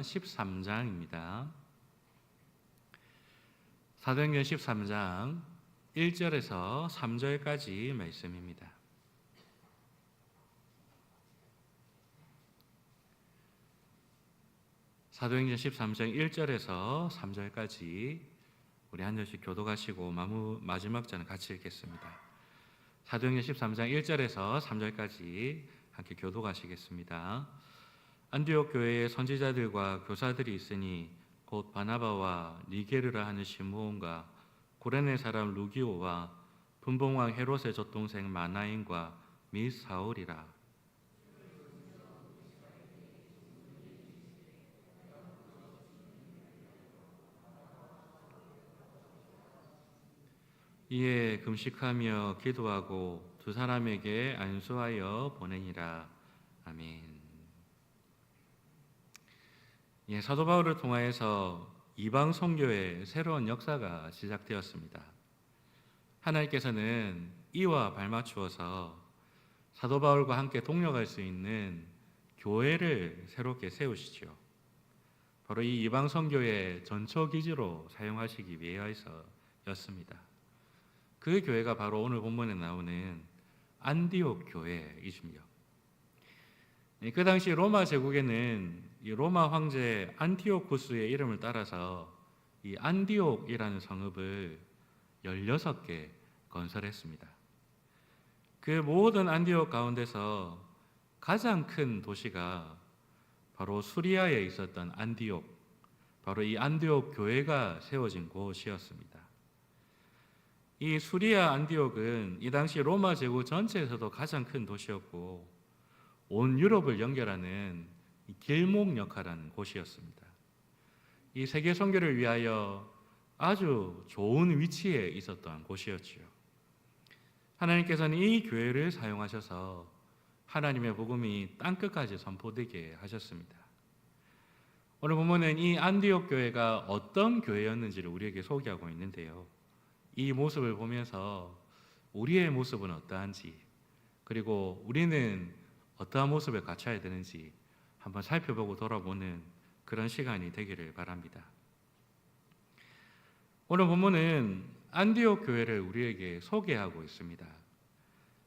13장입니다. 사도행전 13장 1절에서 3절까지 말씀입니다. 사도행전 13장 1절에서 3절까지 우리 한 절씩 교독하시고 마지막 절은 같이 읽겠습니다. 사도행전 13장 1절에서 3절까지 함께 교독하시겠습니다. 안디옥 교회에 선지자들과 교사들이 있으니 곧 바나바와 니게르라 하는 시므온과 구레네 사람 루기오와 분봉왕 헤롯의 젖동생 마나인과 및 사울이라. 이에 금식하며 기도하고 두 사람에게 안수하여 보내니라. 아멘. 사도 바울을 통하여서 이방 선교의 새로운 역사가 시작되었습니다. 하나님께서는 이와 발맞추어서 사도 바울과 함께 동력할 수 있는 교회를 새롭게 세우시죠. 바로 이 이방 선교의 전초 기지로 사용하시기 위해서였습니다. 그 교회가 바로 오늘 본문에 나오는 안디옥 교회이십니다. 그 당시 로마 제국에는 이 로마 황제 안티오쿠스의 이름을 따라서 이 안디옥이라는 성읍을 16개 건설했습니다. 그 모든 안디옥 가운데서 가장 큰 도시가 바로 수리아에 있었던 안디옥, 바로 이 안디옥 교회가 세워진 곳이었습니다. 이 수리아 안디옥은 이 당시 로마 제국 전체에서도 가장 큰 도시였고 온 유럽을 연결하는 길목 역할하는 곳이었습니다. 이 세계 선교를 위하여 아주 좋은 위치에 있었던 곳이었지요. 하나님께서는 이 교회를 사용하셔서 하나님의 복음이 땅끝까지 선포되게 하셨습니다. 오늘 본문은 이 안디옥 교회가 어떤 교회였는지를 우리에게 소개하고 있는데요. 이 모습을 보면서 우리의 모습은 어떠한지, 그리고 우리는 어떠한 모습을 갖춰야 되는지 한번 살펴보고 돌아보는 그런 시간이 되기를 바랍니다. 오늘 본문은 안디옥 교회를 우리에게 소개하고 있습니다.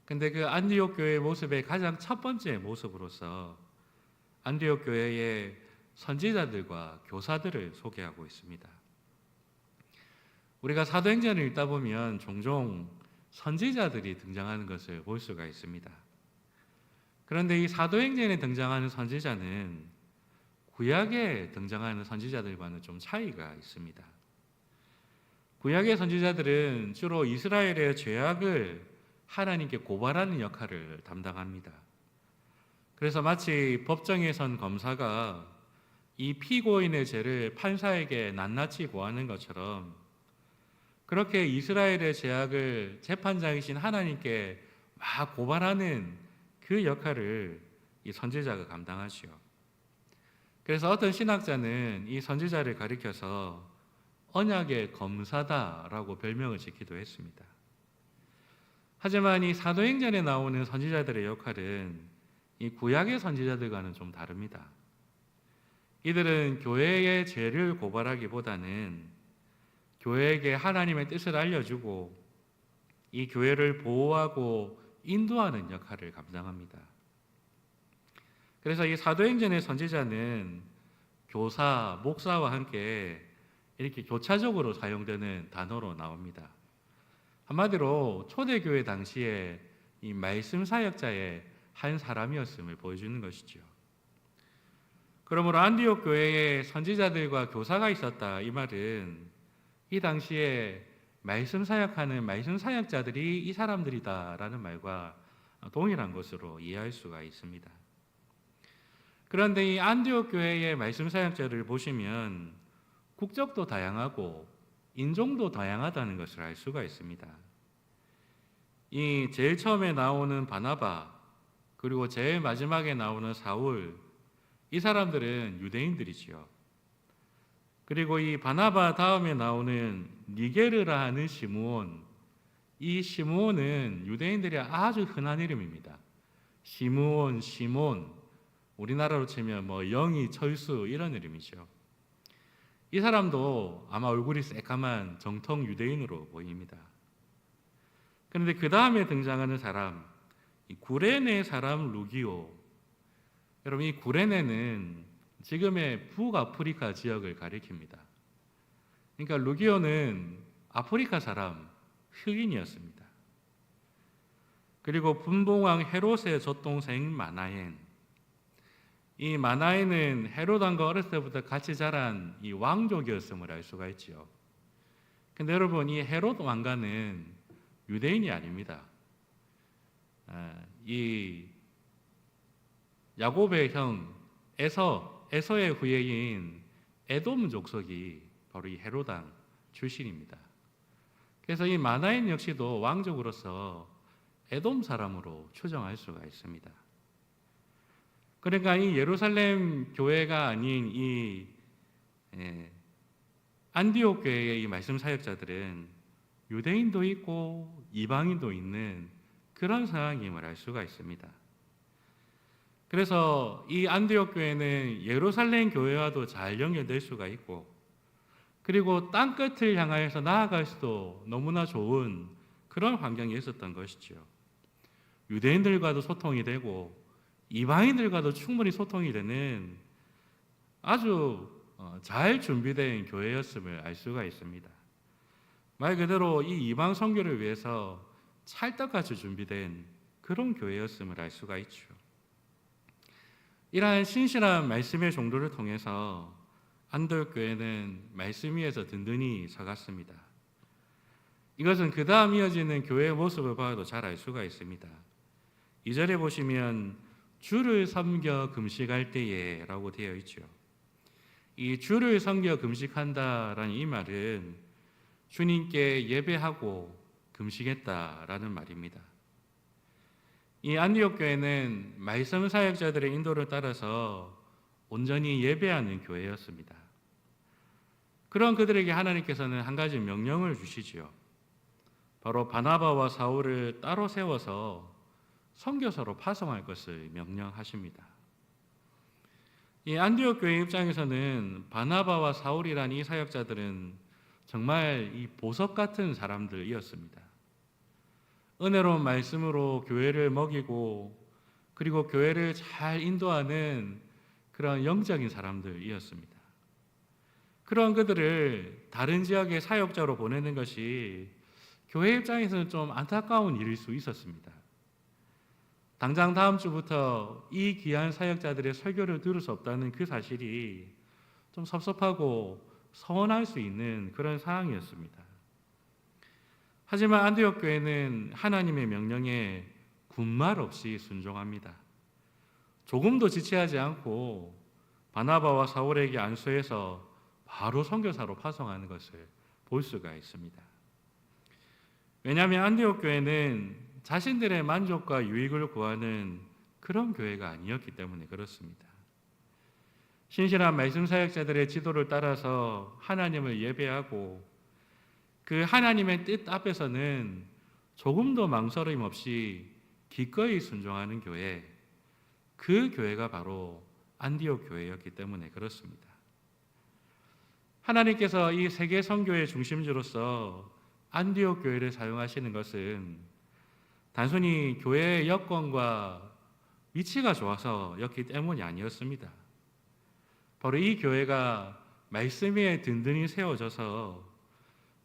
근데 그 안디옥 교회의 모습의 가장 첫 번째 모습으로서 안디옥 교회의 선지자들과 교사들을 소개하고 있습니다. 우리가 사도행전을 읽다 보면 종종 선지자들이 등장하는 것을 볼 수가 있습니다. 그런데 이 사도행전에 등장하는 선지자는 구약에 등장하는 선지자들과는 좀 차이가 있습니다. 구약의 선지자들은 주로 이스라엘의 죄악을 하나님께 고발하는 역할을 담당합니다. 그래서 마치 법정에 선 검사가 이 피고인의 죄를 판사에게 낱낱이 고하는 것처럼 그렇게 이스라엘의 죄악을 재판장이신 하나님께 막 고발하는 그 역할을 이 선지자가 감당하지요. 그래서 어떤 신학자는 이 선지자를 가리켜서 언약의 검사다라고 별명을 짓기도 했습니다. 하지만 이 사도행전에 나오는 선지자들의 역할은 이 구약의 선지자들과는 좀 다릅니다. 이들은 교회의 죄를 고발하기보다는 교회에게 하나님의 뜻을 알려주고 이 교회를 보호하고 인도하는 역할을 감당합니다. 그래서 이 사도행전의 선지자는 교사, 목사와 함께 이렇게 교차적으로 사용되는 단어로 나옵니다. 한마디로 초대교회 당시에 이 말씀 사역자의 한 사람이었음을 보여주는 것이죠. 그러므로 안디옥 교회에 선지자들과 교사가 있었다 이 말은 이 당시에 말씀 사역하는 말씀 사역자들이 이 사람들이다라는 말과 동일한 것으로 이해할 수가 있습니다. 그런데 이 안디옥 교회의 말씀 사역자를 보시면 국적도 다양하고 인종도 다양하다는 것을 알 수가 있습니다. 이 제일 처음에 나오는 바나바, 그리고 제일 마지막에 나오는 사울, 이 사람들은 유대인들이지요. 그리고 이 바나바 다음에 나오는 니게르라 하는 시므온, 이 시므온은 유대인들이 아주 흔한 이름입니다. 시므온, 시몬, 우리나라로 치면 뭐 영희, 철수 이런 이름이죠. 이 사람도 아마 얼굴이 새까만 정통 유대인으로 보입니다. 그런데 그 다음에 등장하는 사람, 이 구레네 사람 루기오. 여러분, 이 구레네는 지금의 북아프리카 지역을 가리킵니다. 그러니까 루기오는 아프리카 사람, 흑인이었습니다. 그리고 분봉왕 헤롯의 젖동생 마나엔. 이 마나엔은 헤롯 왕과 어렸을 때부터 같이 자란 이 왕족이었음을 알 수가 있지요. 근데 여러분, 이 헤롯 왕가는 유대인이 아닙니다. 이 야곱의 형 에서의 후예인 에돔 족속이 바로 이 헤롯 왕 출신입니다. 그래서 이 마나엔 역시도 왕족으로서 에돔 사람으로 추정할 수가 있습니다. 그러니까 이 예루살렘 교회가 아닌 이 안디옥 교회의 이 말씀 사역자들은 유대인도 있고 이방인도 있는 그런 상황임을 알 수가 있습니다. 그래서 이 안디옥 교회는 예루살렘 교회와도 잘 연결될 수가 있고, 그리고 땅 끝을 향하여서 나아갈 수도 너무나 좋은 그런 환경에 있었던 것이죠. 유대인들과도 소통이 되고 이방인들과도 충분히 소통이 되는 아주 잘 준비된 교회였음을 알 수가 있습니다. 말 그대로 이 이방 선교를 위해서 찰떡같이 준비된 그런 교회였음을 알 수가 있죠. 이러한 신실한 말씀의 종도를 통해서 안디옥 교회는 말씀 위에서 든든히 서갔습니다. 이것은 그 다음 이어지는 교회의 모습을 봐도 잘 알 수가 있습니다. 2절에 보시면 주를 섬겨 금식할 때에 라고 되어 있죠. 이 주를 섬겨 금식한다라는 이 말은 주님께 예배하고 금식했다라는 말입니다. 이 안디옥 교회는 말씀 사역자들의 인도를 따라서 온전히 예배하는 교회였습니다. 그런 그들에게 하나님께서는 한 가지 명령을 주시지요. 바로 바나바와 사울을 따로 세워서 선교사로 파송할 것을 명령하십니다. 이 안디옥 교회 입장에서는 바나바와 사울이란 이 사역자들은 정말 이 보석 같은 사람들이었습니다. 은혜로운 말씀으로 교회를 먹이고 그리고 교회를 잘 인도하는 그런 영적인 사람들이었습니다. 그런 그들을 다른 지역의 사역자로 보내는 것이 교회 입장에서는 좀 안타까운 일일 수 있었습니다. 당장 다음 주부터 이 귀한 사역자들의 설교를 들을 수 없다는 그 사실이 좀 섭섭하고 서운할 수 있는 그런 상황이었습니다. 하지만 안디옥 교회는 하나님의 명령에 군말 없이 순종합니다. 조금도 지체하지 않고 바나바와 사울에게 안수해서 바로 선교사로 파송하는 것을 볼 수가 있습니다. 왜냐하면 안디옥 교회는 자신들의 만족과 유익을 구하는 그런 교회가 아니었기 때문에 그렇습니다. 신실한 말씀 사역자들의 지도를 따라서 하나님을 예배하고 그 하나님의 뜻 앞에서는 조금도 망설임 없이 기꺼이 순종하는 교회, 그 교회가 바로 안디옥 교회였기 때문에 그렇습니다. 하나님께서 이 세계 선교의 중심지로서 안디옥 교회를 사용하시는 것은 단순히 교회의 여건과 위치가 좋아서였기 때문이 아니었습니다. 바로 이 교회가 말씀 위에 든든히 세워져서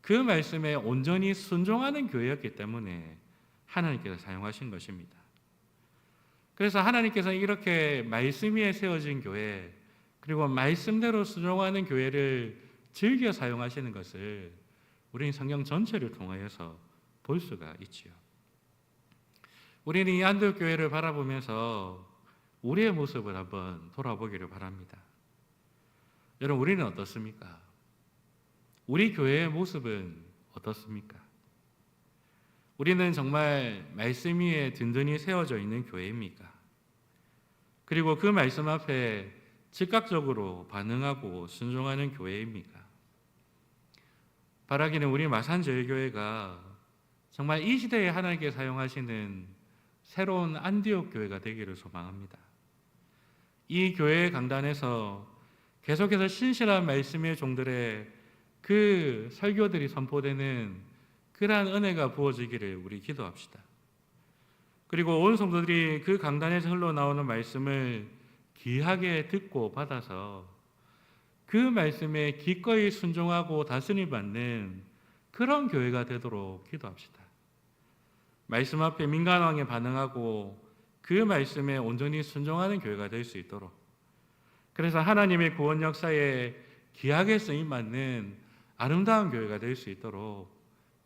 그 말씀에 온전히 순종하는 교회였기 때문에 하나님께서 사용하신 것입니다. 그래서 하나님께서 이렇게 말씀 위에 세워진 교회, 그리고 말씀대로 순종하는 교회를 즐겨 사용하시는 것을 우리는 성경 전체를 통하여서 볼 수가 있지요. 우리는 이 안디옥 교회를 바라보면서 우리의 모습을 한번 돌아보기를 바랍니다. 여러분, 우리는 어떻습니까? 우리 교회의 모습은 어떻습니까? 우리는 정말 말씀 위에 든든히 세워져 있는 교회입니까? 그리고 그 말씀 앞에 즉각적으로 반응하고 순종하는 교회입니까? 바라기는 우리 마산제일교회가 정말 이 시대에 하나님께 사용하시는 새로운 안디옥 교회가 되기를 소망합니다. 이 교회 강단에서 계속해서 신실한 말씀의 종들의 그 설교들이 선포되는 그러한 은혜가 부어지기를 우리 기도합시다. 그리고 온 성도들이 그 강단에서 흘러나오는 말씀을 귀하게 듣고 받아서 그 말씀에 기꺼이 순종하고 다스림 받는 그런 교회가 되도록 기도합시다. 말씀 앞에 민감하게 반응하고 그 말씀에 온전히 순종하는 교회가 될 수 있도록, 그래서 하나님의 구원 역사에 귀하게 쓰임받는 아름다운 교회가 될 수 있도록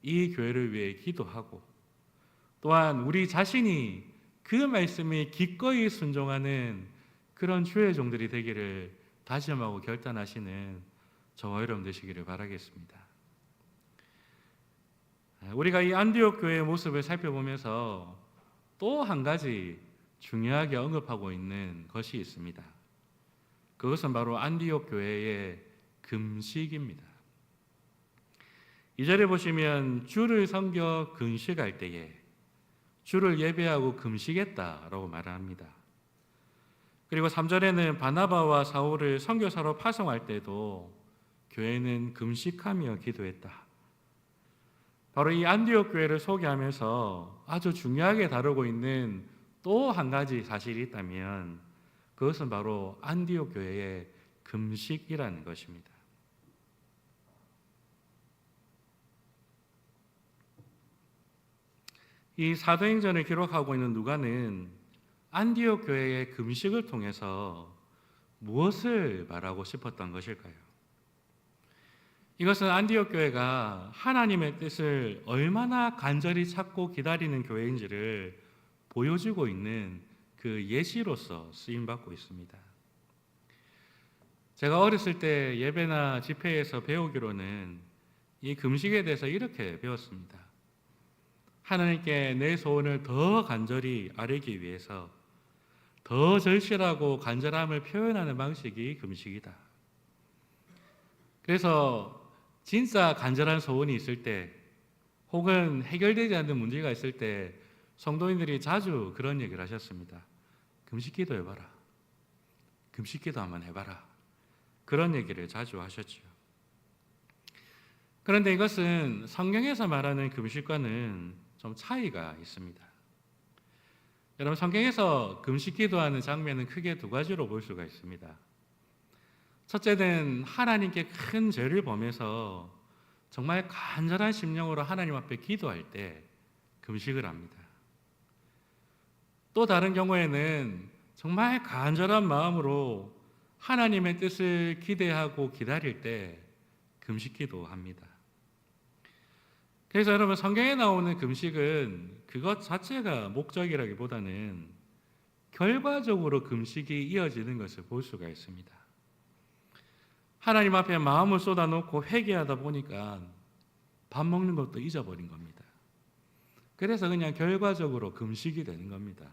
이 교회를 위해 기도하고, 또한 우리 자신이 그 말씀에 기꺼이 순종하는 그런 주의 종들이 되기를 다짐하고 결단하시는 저와 여러분 되시기를 바라겠습니다. 우리가 이 안디옥 교회의 모습을 살펴보면서 또 한 가지 중요하게 언급하고 있는 것이 있습니다. 그것은 바로 안디옥 교회의 금식입니다. 2절에 보시면 주를 섬겨 금식할 때에 주를 예배하고 금식했다라고 말합니다. 그리고 3절에는 바나바와 사울을 선교사로 파송할 때도 교회는 금식하며 기도했다. 바로 이 안디옥 교회를 소개하면서 아주 중요하게 다루고 있는 또 한 가지 사실이 있다면 그것은 바로 안디옥 교회의 금식이라는 것입니다. 이 사도행전을 기록하고 있는 누가는 안디옥 교회의 금식을 통해서 무엇을 말하고 싶었던 것일까요? 이것은 안디옥 교회가 하나님의 뜻을 얼마나 간절히 찾고 기다리는 교회인지를 보여주고 있는 그 예시로서 쓰임받고 있습니다. 제가 어렸을 때 예배나 집회에서 배우기로는 이 금식에 대해서 이렇게 배웠습니다. 하나님께 내 소원을 더 간절히 아뢰기 위해서 더 절실하고 간절함을 표현하는 방식이 금식이다. 그래서 진짜 간절한 소원이 있을 때 혹은 해결되지 않는 문제가 있을 때 성도인들이 자주 그런 얘기를 하셨습니다. 금식기도 해봐라. 금식기도 한번 해봐라. 그런 얘기를 자주 하셨죠. 그런데 이것은 성경에서 말하는 금식과는 좀 차이가 있습니다. 여러분, 성경에서 금식기도하는 장면은 크게 두 가지로 볼 수가 있습니다. 첫째는 하나님께 큰 죄를 범해서 정말 간절한 심령으로 하나님 앞에 기도할 때 금식을 합니다. 또 다른 경우에는 정말 간절한 마음으로 하나님의 뜻을 기대하고 기다릴 때 금식기도 합니다. 그래서 여러분, 성경에 나오는 금식은 그것 자체가 목적이라기보다는 결과적으로 금식이 이어지는 것을 볼 수가 있습니다. 하나님 앞에 마음을 쏟아놓고 회개하다 보니까 밥 먹는 것도 잊어버린 겁니다. 그래서 그냥 결과적으로 금식이 되는 겁니다.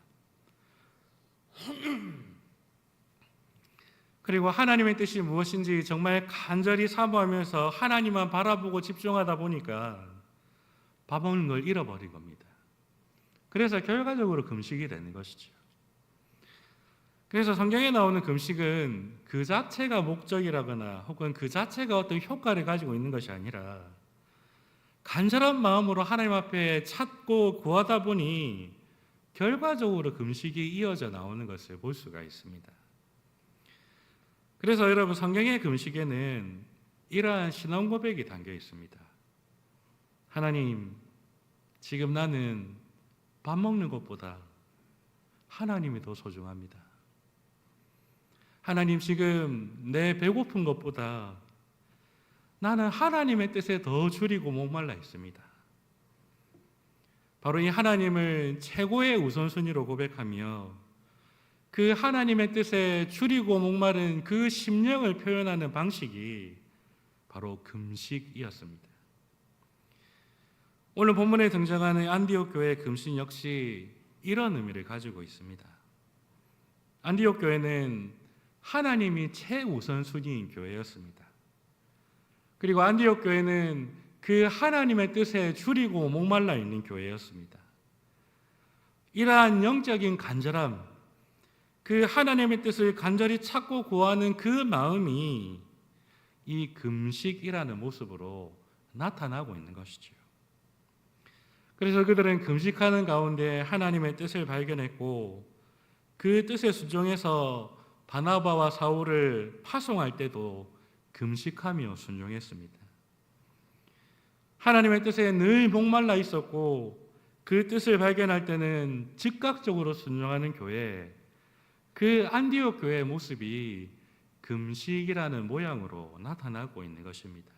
그리고 하나님의 뜻이 무엇인지 정말 간절히 사모하면서 하나님만 바라보고 집중하다 보니까 밥 먹는 걸 잃어버린 겁니다. 그래서 결과적으로 금식이 되는 것이죠. 그래서 성경에 나오는 금식은 그 자체가 목적이라거나 혹은 그 자체가 어떤 효과를 가지고 있는 것이 아니라 간절한 마음으로 하나님 앞에 찾고 구하다 보니 결과적으로 금식이 이어져 나오는 것을 볼 수가 있습니다. 그래서 여러분, 성경의 금식에는 이러한 신앙 고백이 담겨 있습니다. 하나님, 지금 나는 밥 먹는 것보다 하나님이 더 소중합니다. 하나님, 지금 내 배고픈 것보다 나는 하나님의 뜻에 더 줄이고 목말라 있습니다. 바로 이 하나님을 최고의 우선순위로 고백하며 그 하나님의 뜻에 줄이고 목마른 그 심령을 표현하는 방식이 바로 금식이었습니다. 오늘 본문에 등장하는 안디옥 교회의 금식 역시 이런 의미를 가지고 있습니다. 안디옥 교회는 하나님이 최우선순위인 교회였습니다. 그리고 안디옥 교회는 그 하나님의 뜻에 줄이고 목말라 있는 교회였습니다. 이러한 영적인 간절함, 그 하나님의 뜻을 간절히 찾고 구하는 그 마음이 이 금식이라는 모습으로 나타나고 있는 것이지요. 그래서 그들은 금식하는 가운데 하나님의 뜻을 발견했고 그 뜻에 순종해서 바나바와 사울을 파송할 때도 금식하며 순종했습니다. 하나님의 뜻에 늘 목말라 있었고 그 뜻을 발견할 때는 즉각적으로 순종하는 교회, 그 안디옥 교회의 모습이 금식이라는 모양으로 나타나고 있는 것입니다.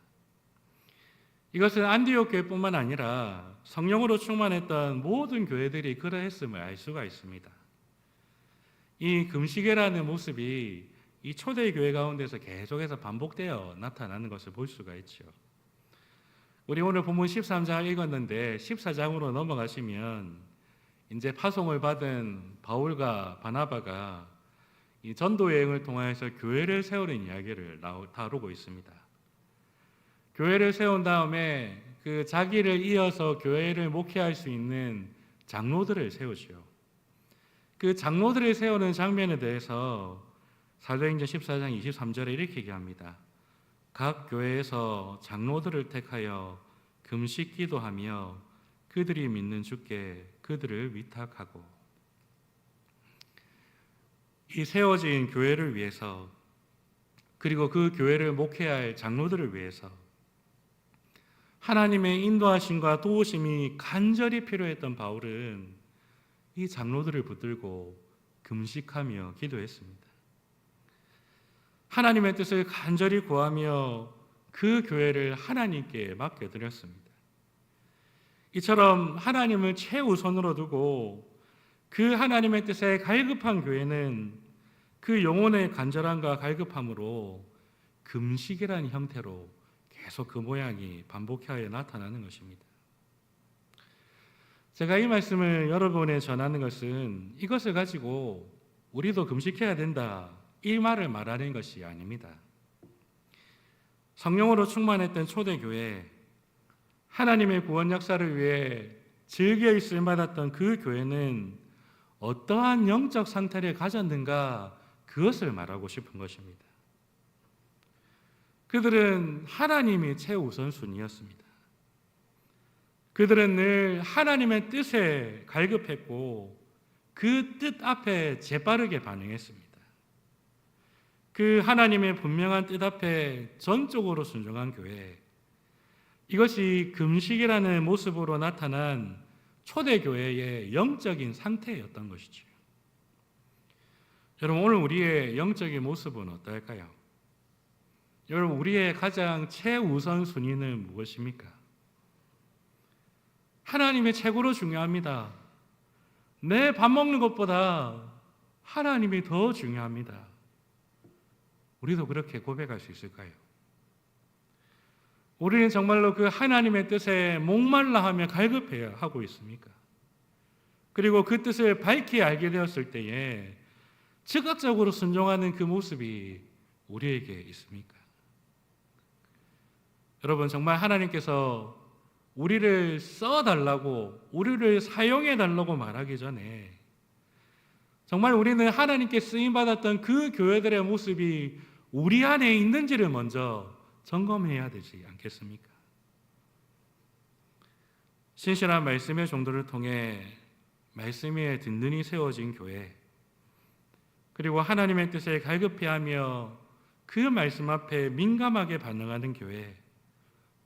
이것은 안디옥 교회뿐만 아니라 성령으로 충만했던 모든 교회들이 그러했음을 알 수가 있습니다. 이 금식이라는 모습이 이 초대 교회 가운데서 계속해서 반복되어 나타나는 것을 볼 수가 있죠. 우리 오늘 본문 13장 읽었는데 14장으로 넘어가시면 이제 파송을 받은 바울과 바나바가 이 전도 여행을 통하여서 교회를 세우는 이야기를 다루고 있습니다. 교회를 세운 다음에 그 자기를 이어서 교회를 목회할 수 있는 장로들을 세우죠. 그 장로들을 세우는 장면에 대해서 사도행전 14장 23절에 이렇게 얘기합니다. 각 교회에서 장로들을 택하여 금식 기도하며 그들이 믿는 주께 그들을 위탁하고. 이 세워진 교회를 위해서 그리고 그 교회를 목회할 장로들을 위해서 하나님의 인도하심과 도우심이 간절히 필요했던 바울은 이 장로들을 붙들고 금식하며 기도했습니다. 하나님의 뜻을 간절히 구하며 그 교회를 하나님께 맡겨드렸습니다. 이처럼 하나님을 최우선으로 두고 그 하나님의 뜻에 갈급한 교회는 그 영혼의 간절함과 갈급함으로 금식이라는 형태로 계속 그 모양이 반복하여 나타나는 것입니다. 제가 이 말씀을 여러분에 전하는 것은 이것을 가지고 우리도 금식해야 된다 이 말을 말하는 것이 아닙니다. 성령으로 충만했던 초대교회, 하나님의 구원 역사를 위해 즐겨 있을만했던 그 교회는 어떠한 영적 상태를 가졌는가 그것을 말하고 싶은 것입니다. 그들은 하나님이 최우선순위였습니다. 그들은 늘 하나님의 뜻에 갈급했고 그 뜻 앞에 재빠르게 반응했습니다. 그 하나님의 분명한 뜻 앞에 전적으로 순종한 교회, 이것이 금식이라는 모습으로 나타난 초대교회의 영적인 상태였던 것이죠. 여러분, 오늘 우리의 영적인 모습은 어떨까요? 여러분, 우리의 가장 최우선 순위는 무엇입니까? 하나님이 최고로 중요합니다. 내 밥 먹는 것보다 하나님이 더 중요합니다. 우리도 그렇게 고백할 수 있을까요? 우리는 정말로 그 하나님의 뜻에 목말라 하며 갈급해야 하고 있습니까? 그리고 그 뜻을 밝히 알게 되었을 때에 즉각적으로 순종하는 그 모습이 우리에게 있습니까? 여러분, 정말 하나님께서 우리를 써달라고, 우리를 사용해달라고 말하기 전에 정말 우리는 하나님께 쓰임받았던 그 교회들의 모습이 우리 안에 있는지를 먼저 점검해야 되지 않겠습니까? 신실한 말씀의 종도를 통해 말씀 위에 든든히 세워진 교회, 그리고 하나님의 뜻에 갈급해하며 그 말씀 앞에 민감하게 반응하는 교회,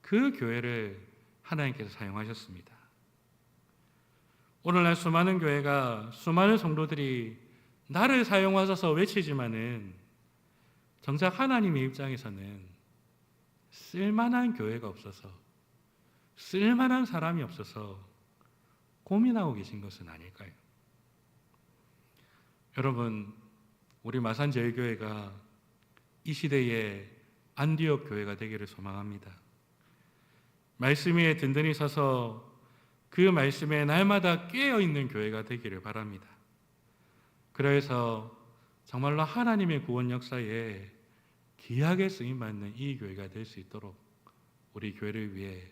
그 교회를 하나님께서 사용하셨습니다. 오늘날 수많은 교회가, 수많은 성도들이 나를 사용하셔서 외치지만은 정작 하나님의 입장에서는 쓸만한 교회가 없어서, 쓸만한 사람이 없어서 고민하고 계신 것은 아닐까요? 여러분, 우리 마산제일교회가 이 시대의 안디옥 교회가 되기를 소망합니다. 말씀 위에 든든히 서서 그 말씀에 날마다 깨어있는 교회가 되기를 바랍니다. 그래서 정말로 하나님의 구원 역사에 귀하게 쓰임받는 이 교회가 될 수 있도록 우리 교회를 위해,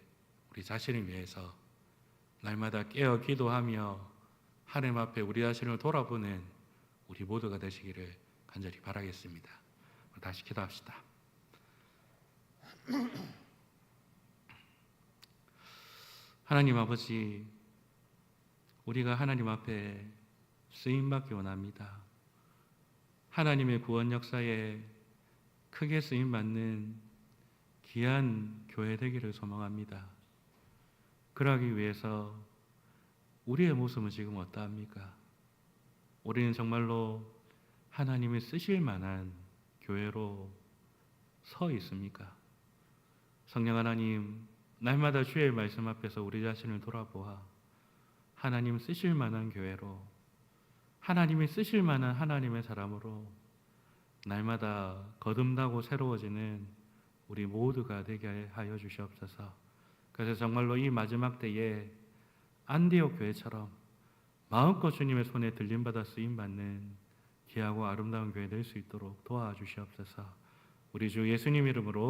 우리 자신을 위해서 날마다 깨어 기도하며 하나님 앞에 우리 자신을 돌아보는 우리 모두가 되시기를 간절히 바라겠습니다. 다시 기도합시다. 하나님 아버지, 우리가 하나님 앞에 쓰임받기 원합니다. 하나님의 구원 역사에 크게 쓰임받는 귀한 교회 되기를 소망합니다. 그러기 위해서 우리의 모습은 지금 어떠합니까? 우리는 정말로 하나님이 쓰실 만한 교회로 서 있습니까? 성령 하나님, 날마다 주의 말씀 앞에서 우리 자신을 돌아보아 하나님 쓰실 만한 교회로, 하나님이 쓰실 만한 하나님의 사람으로 날마다 거듭나고 새로워지는 우리 모두가 되게 하여 주시옵소서. 그래서 정말로 이 마지막 때에 안디옥 교회처럼 마음껏 주님의 손에 들림받아 쓰임받는 귀하고 아름다운 교회 될 수 있도록 도와주시옵소서. 우리 주 예수님 이름으로